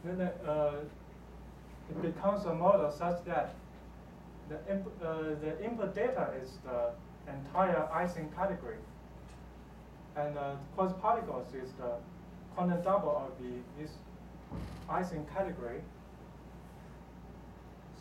then it becomes a model such that the input data is the entire icing category, and quasi particles is the quantum double of this icing category.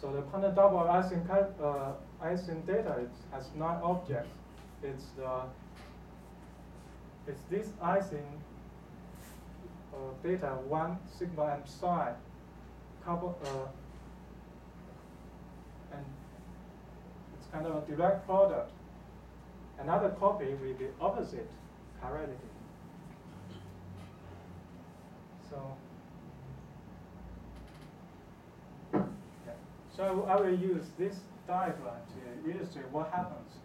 So the quantum double of icing data has 9 objects. It's this icing data 1 sigma and psi and it's kind of a direct product. Another copy with the opposite chirality. So, so I will use this diagram to illustrate what happens.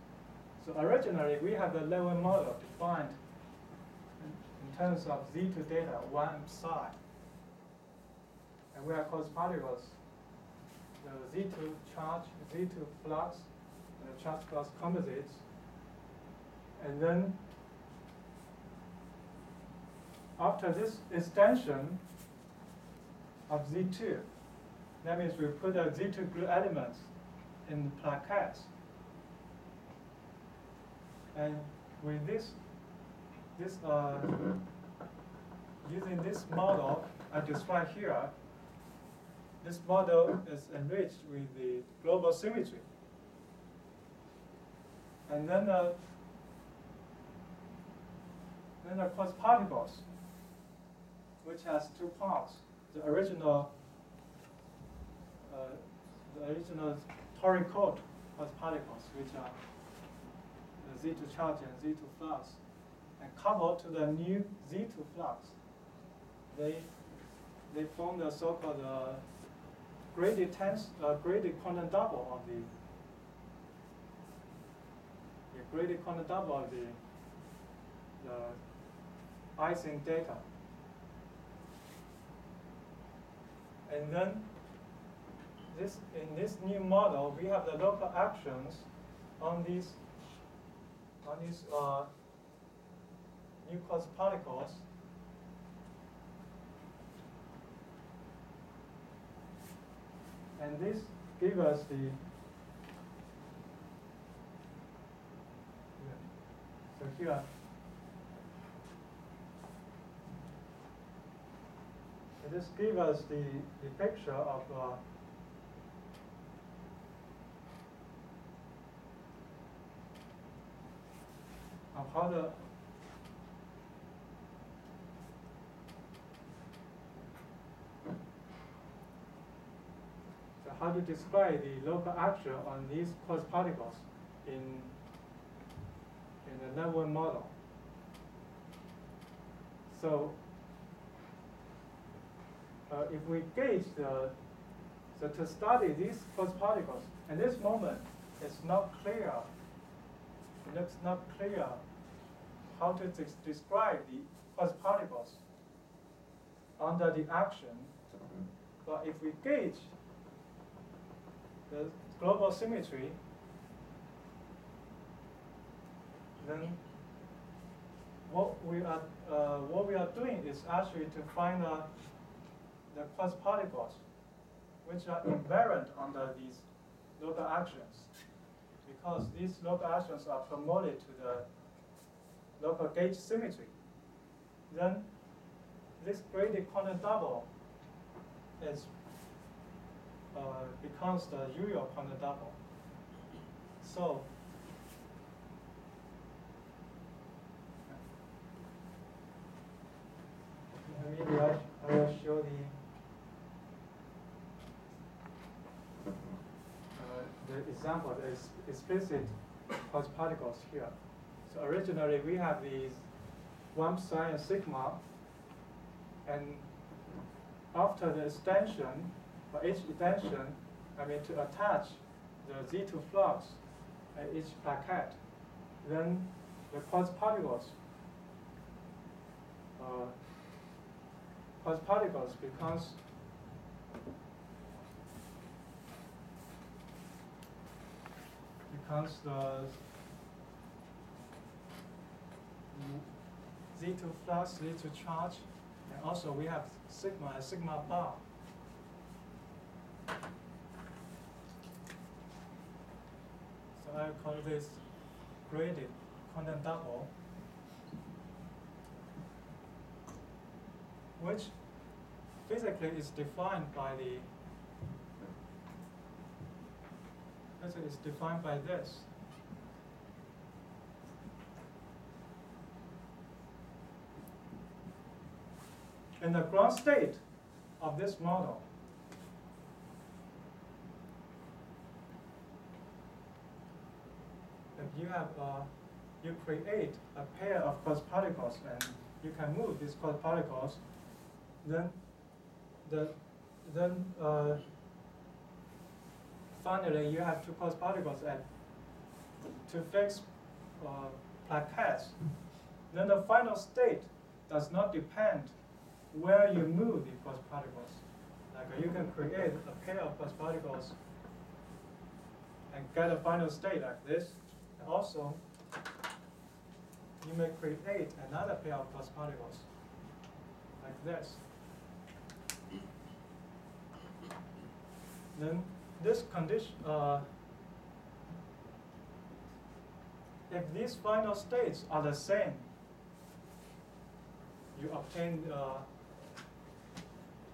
So originally we have the Levin model defined in terms of Z2 data 1 and psi. And we have quasi particles, the Z2 charge, Z2 flux, and the charge flux composites. And then after this extension of Z2, that means we put the Z2 group elements in plaquettes. And with using this model I described here, this model is enriched with the global symmetry. And then the quasi particles, which has 2 parts. The original toric code quasi particles, which are the Z2 charge and Z2 flux, and coupled to the new Z2 flux, they form the so-called graded quantum double of the icing data. And then in this new model, we have the local actions on these new quasi particles. And this gives us so here, this gives us the picture of how to describe the local action on these quasi particles in the Levin-Wen model. So if we gauge so to study these quasi particles, at this moment it's not clear. It looks not clear how to describe the quasi particles under the action. But if we gauge the global symmetry, then what we are doing is actually to find the quasi particles which are invariant under these local actions, because these local actions are promoted to the local gauge symmetry. Then this graded quantum double becomes the usual quantum double. So maybe I will show the example, the explicit quasi particles here. So originally we have these 1 psi and sigma, and after the extension, for each extension, to attach the Z2 flux at each plaquette, then the quasi particles becomes the Z2 flux, Z2 charge, and also we have sigma and sigma bar. call this graded quantum double, which physically is defined by this. In the ground state of this model, if you have you create a pair of quartz particles and you can move these quartz particles, then finally you have two quartz particles at two fixed plaquettes. Then the final state does not depend where you move the quartz particles. Like you can create a pair of quartz particles and get a final state like this. And also, you may create another pair of quartz particles like this. Then this condition, if these final states are the same, you obtain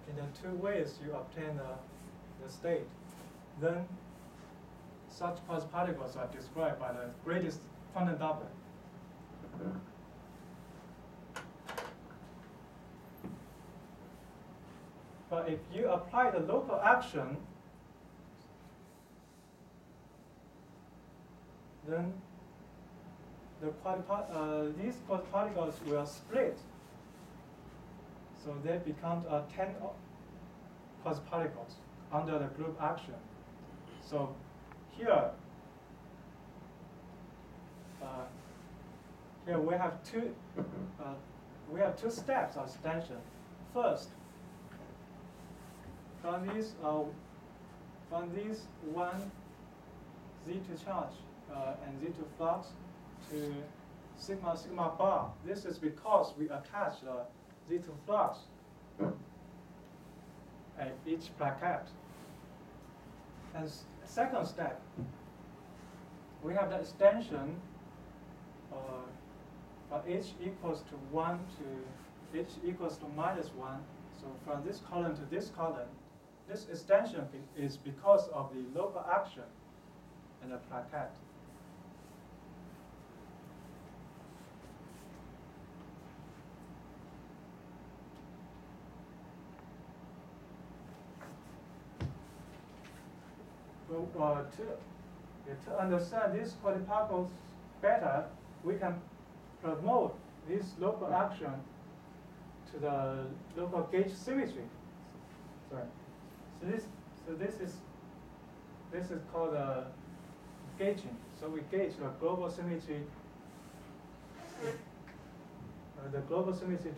in the two ways you obtain the state. Then such quartz particles are described by the greatest quantum doublet. But if you apply the local action, then these quartz particles will split. So they become 10 quartz particles under the group action. So here we have two steps of extension. First, from these one Z2 charge and Z2 flux to sigma bar. This is because we attach the Z2 flux at each plaquette. And second step, we have the extension h equals to 1 to h equals to -1. So from this column to this column, this extension is because of the local action in the plaquette. Well, to understand these quartz particles better, we can promote this local action to the local gauge symmetry. Sorry. So this is called gauging. So we gauge the global symmetry,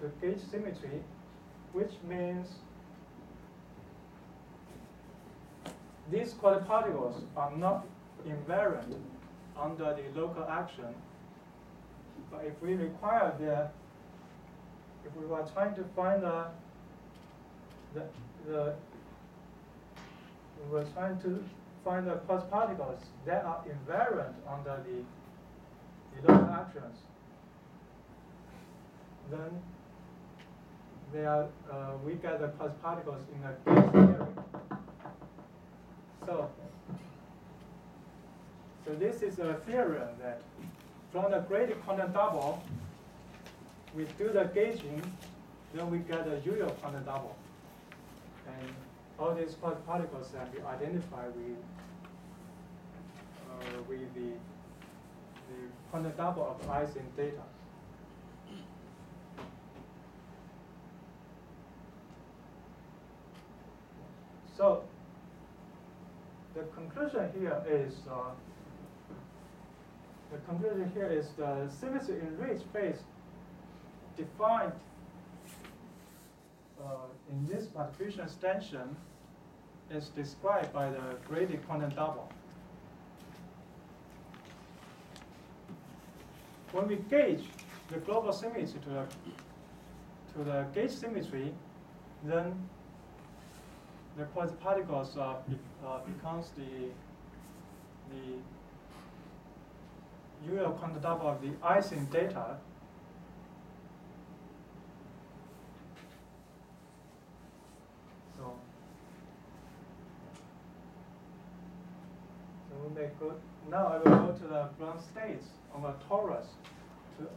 to gauge symmetry, which means these quartz particles are not invariant under the local action. But if we require if we were trying to find the quartz particles that are invariant under the local actions, then we get the quartz particles in a gauge theory. So this is a theorem that from the graded quantum double, we do the gauging, then we get a usual quantum double. And all these quartz particles can be identified with the quantum double of Ising data. So the conclusion here is the symmetry enriched phase defined in this partition extension is described by the graded quantum double. When we gauge the global symmetry to the gauge symmetry, then the quartz particles becomes Euler quantum double of the Ising data. So we may go, now I will go to the ground states of a torus to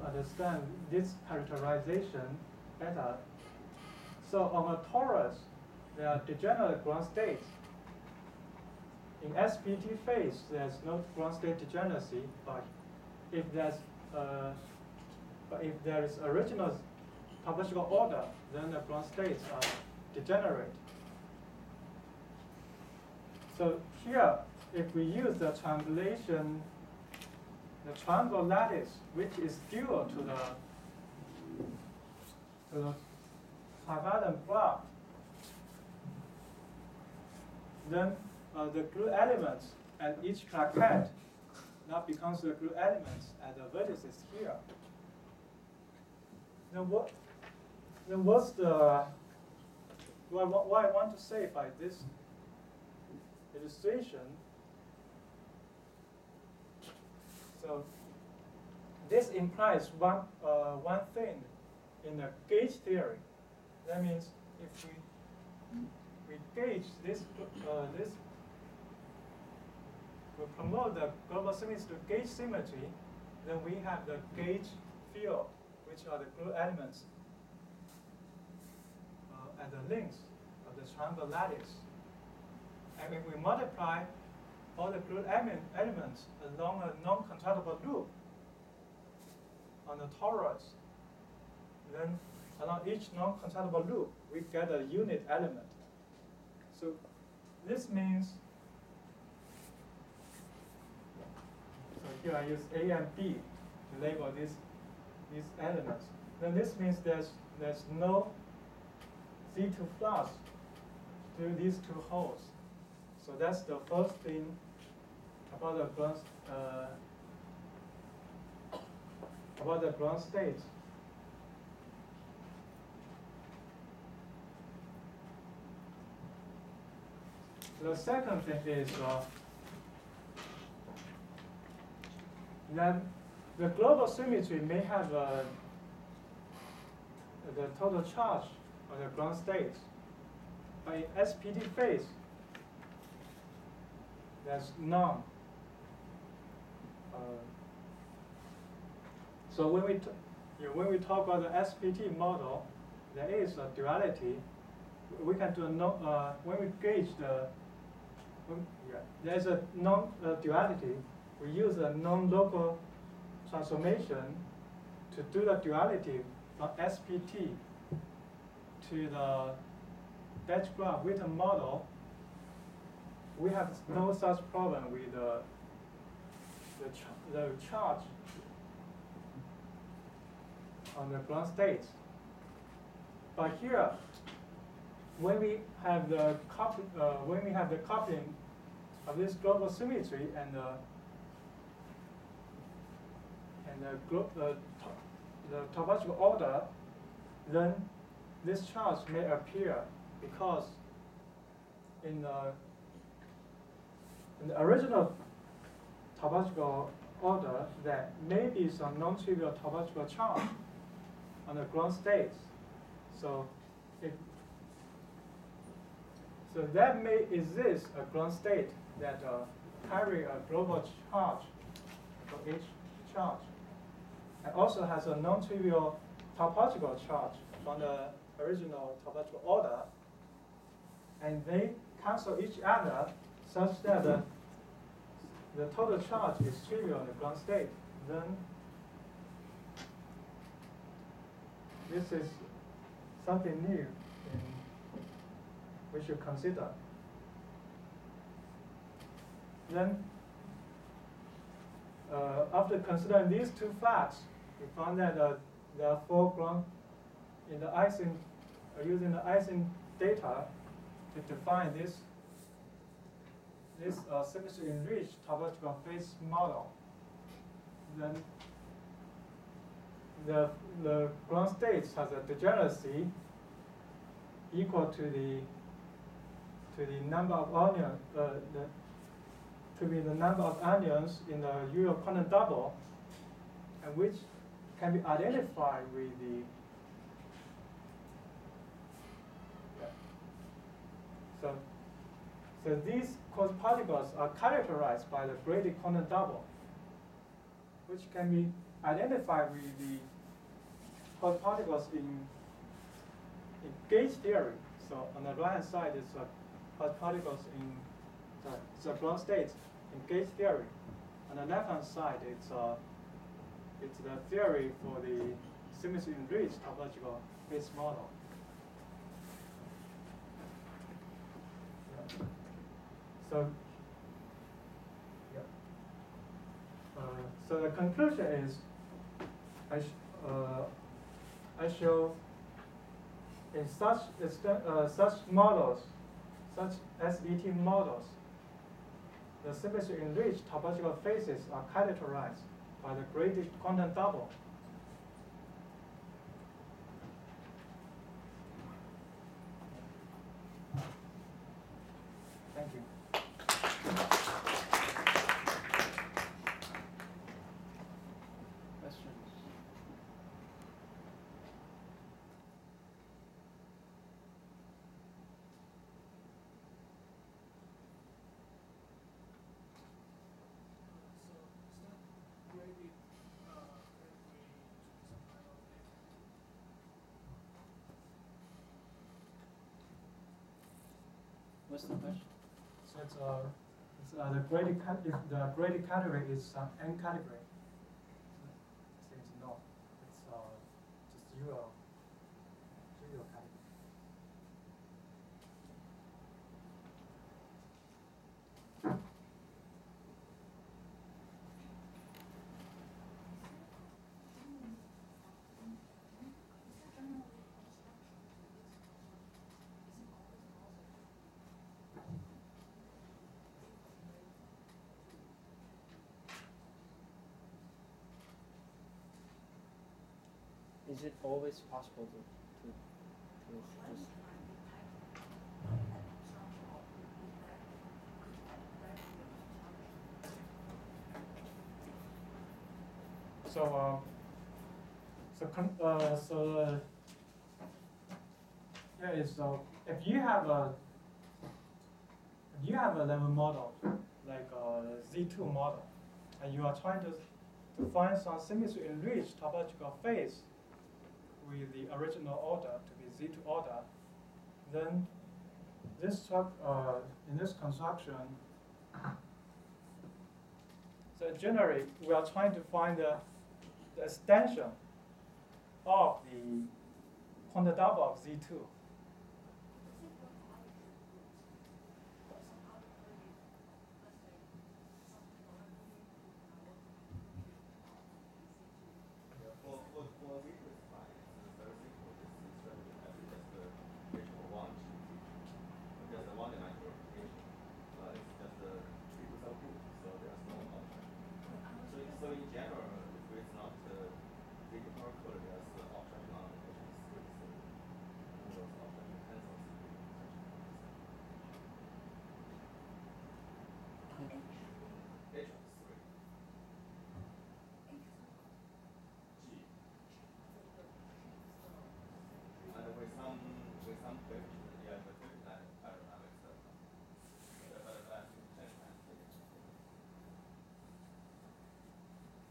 understand this characterization better. So on a torus, there are degenerate ground states. In SPT phase, there's no ground state degeneracy, but if there is original topological order, then the ground states are degenerate. So here, if we use the triangulation, the triangle lattice, which is dual to the trivalent graph, then the glue elements at each plaquette now becomes the glue elements at the vertices here. Now what's the what I want to say by this illustration? So this implies one thing in the gauge theory. That means if we gauge this we promote the global symmetry to gauge symmetry, then we have the gauge field, which are the glue elements at the links of the triangle lattice. And if we multiply all the glue elements along a non-contractible loop on the torus, then along each non-contractible loop, we get a unit element. So this means, so here I use A and B to label these elements. Then this means there's no Z2 flux through these two holes. So that's the first thing about the ground state. The second thing is that the global symmetry may have the total charge of the ground states, but in SPT phase, there's none. So when we talk about the SPT model, there is a duality. We can do when we gauge there's a non-duality. We use a non-local transformation to do the duality from SPT to the batch graph Witten model. We have no such problem with the charge on the ground states. But here, when we have the coupling of this global symmetry and the topological order, then this charge may appear because in the original topological order, there may be some non-trivial topological charge on the ground states. So that may exist a ground state that carry a global charge for each charge, and also has a non-trivial topological charge from the original topological order, and they cancel each other such that the total charge is trivial in the ground state. Then this is something new we should consider. Then, after considering these two facts, we found that there are four ground in the Ising, using the Ising data to define this symmetry enriched topological phase model. Then the ground states has a degeneracy equal to the number of onions, to to be the number of onions in the Euro quantum double, and which can be identified with the so these quartz particles are characterized by the graded quantum double, which can be identified with the quartz particles in gauge theory. So on the right hand side is quartz particles in the ground state in gauge theory. On the left hand side it's the theory for the symmetry enriched topological phase model. So, so the conclusion is, I show in such models, such SET models, the symmetry enriched topological phases are characterized by the graded quantum double. Thank you. Questions? What's the question? So it's the graded if the graded category is n category. So it's no. It's just zero category. Is it always possible to just if you have a level model like a Z2 model, and you are trying to find some symmetry enriched topological phase with the original order to be Z2 order, then this in this construction, so generally we are trying to find the extension of the quantum double of Z2.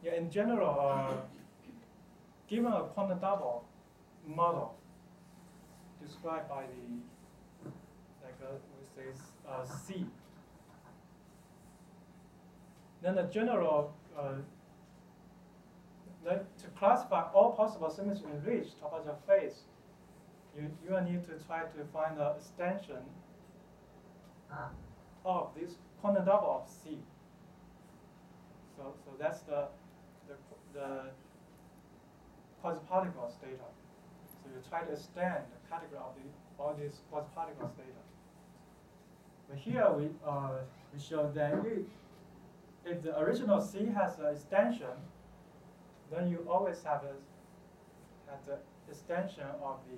Yeah, in general, given a quantum double model described by the, we say C, then the general, to classify all possible symmetry enriched topological phase, you will need to try to find the extension of this quantum double of C. So that's the quasi-particles data. So you try to extend the category of all these quasi-particles data. But here we show that if the original C has an extension, then you always have the extension of the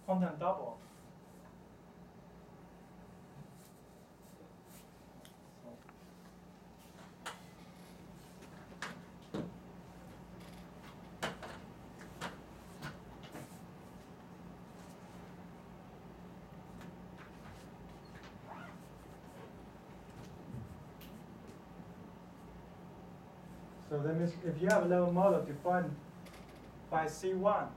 quantum double. So So that means if you have a level model defined by C1,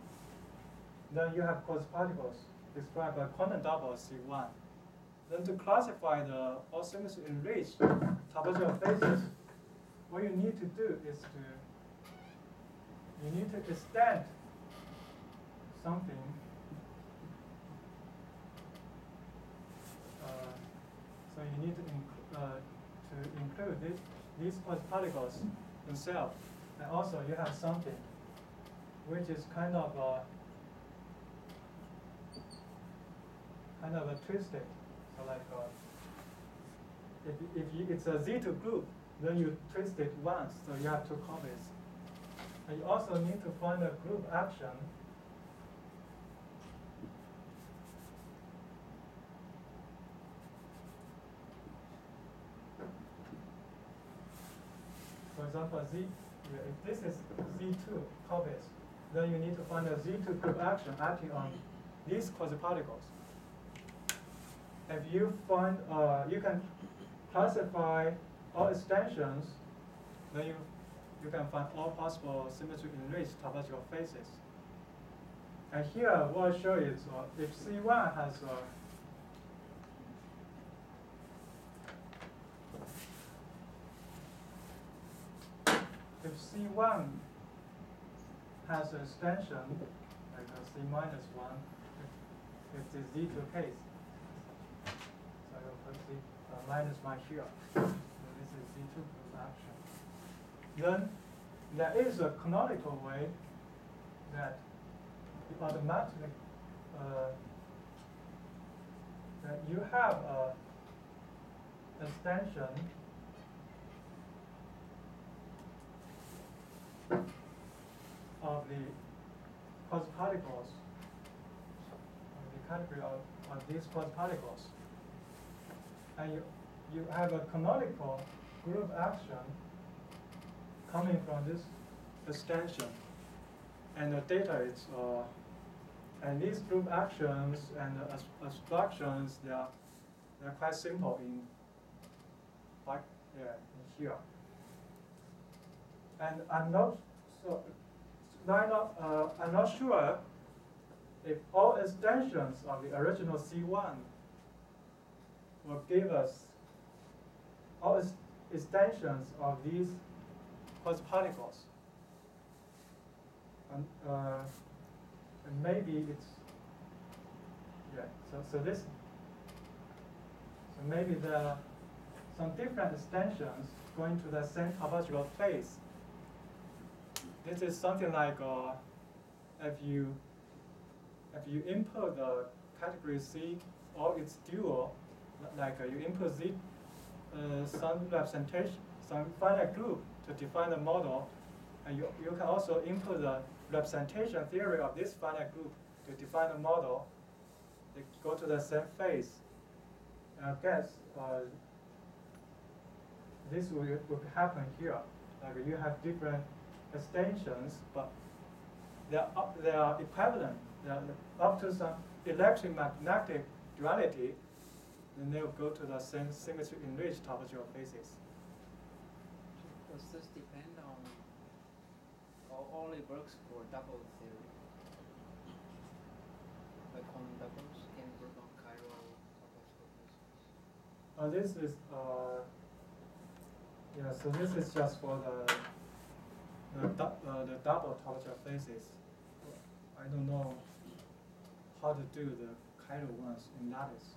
then you have quasi-particles described by quantum double C1. Then to classify the all symmetry enriched topological phases, what you need to do is you need to extend something. So you need to include these quasi-particles themselves, and also you have something which is kind of a twisted. So like if it's a Z2 group, then you twist it once, so you have two copies. And you also need to find a group action for example, if this is Z2 copies, then you need to find a Z2 group action acting on these quasi-particles. If you find, you can classify all extensions, then you can find all possible symmetry enriched topological phases. And here, what I show you is if C1 has if C1 has an extension, like a C minus 1, it's a Z2 case. So I will put C minus 1 here. So this is Z2 group action. Then there is a canonical way that the automatic that you have a extension of the quasi-particles, of the category of these quasi-particles. And you have a canonical group action coming from this extension. And the data is, and these group actions and abstractions, they're quite simple in here. And I'm not sure if all extensions of the original C1 will give us all extensions of these quasi-particles. And maybe it's so maybe there are some different extensions going to the same topological place. This is something like if you input the category C or its dual, like you input Z, some representation, some finite group to define the model, and you can also input the representation theory of this finite group to define the model. They go to the same phase. And I guess this will happen here. Like you have different extensions, but they are equivalent. They are up to some electromagnetic duality, then they will go to the same symmetry enriched topological phases. Does this depend on, or only works for double theory? Like quantum doubles can work on chiral topological phases? This is so this is just for the double topological phases. I don't know how to do the chiral ones in lattice.